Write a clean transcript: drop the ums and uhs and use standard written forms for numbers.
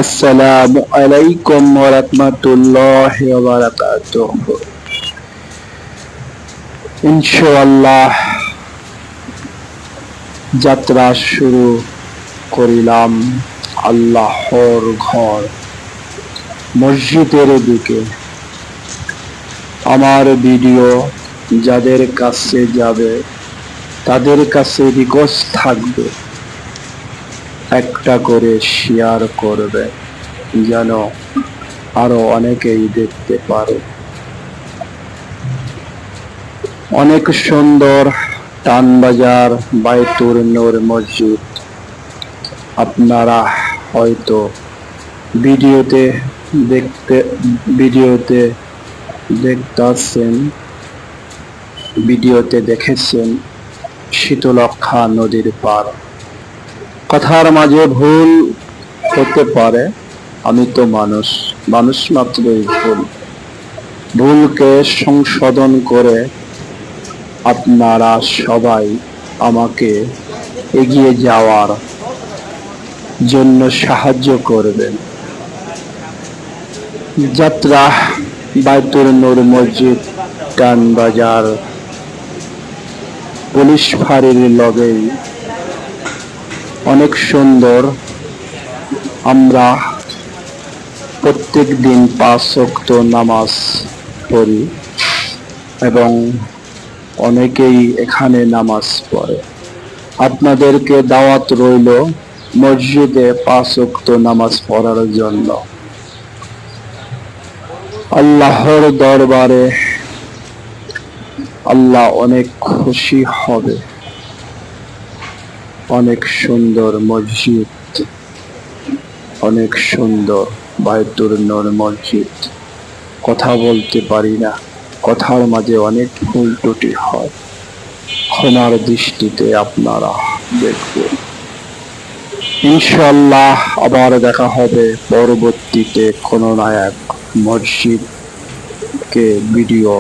আসসালামু আলাইকুম ওয়া রাহমাতুল্লাহি ওয়া বারাকাতুহু। ইনশাআল্লাহ যাত্রা শুরু করিলাম আল্লাহর ঘর মসজিদের দিকে। আমার ভিডিও যাদের কাছে যাবে তাদের কাছে রিকোয়েস্ট থাকবে একটা করে শেয়ার করবে যেন আরো অনেকেই দেখতে পারে। অনেক সুন্দর টানবাজার বাইতুর নূর মসজিদ। আপনারা হয়তো ভিডিওতে দেখেছেন শীতলক্ষা নদীর পার। কথার মাঝে ভুল হতে পারে, আমি তো মানুষ মাত্রই ভুলকে সংশোধন করে আপনারা সবাই আমাকে এগিয়ে যাওয়ার জন্য সাহায্য করবেন। যাত্রা বাইতুল নূর মসজিদ টানবাজার পুলিশ ফাঁড়ির লগেই অনেক সুন্দর। আমরা প্রত্যেক দিন 5 ওয়াক্ত নামাজ পড়ি এবং অনেকেই এখানে নামাজ পড়ে। আপনাদেরকে দাওয়াত রইল মসজিদে 5 ওয়াক্ত নামাজ পড়ার জন্য। আল্লাহর দরবারে আল্লাহ অনেক খুশি হবে। অনেক সুন্দর মসজিদ, অনেক সুন্দর বাইতুল নূর মসজিদ। কথা বলতে পারি না, কথার মাঝে অনেক ভুল ত্রুটি হয়, ক্ষমার দৃষ্টিতে আপনারা দেখবেন। ইনশাআল্লাহ আবার দেখা হবে পরবর্তীতে কোনো না এক মসজিদকে ভিডিও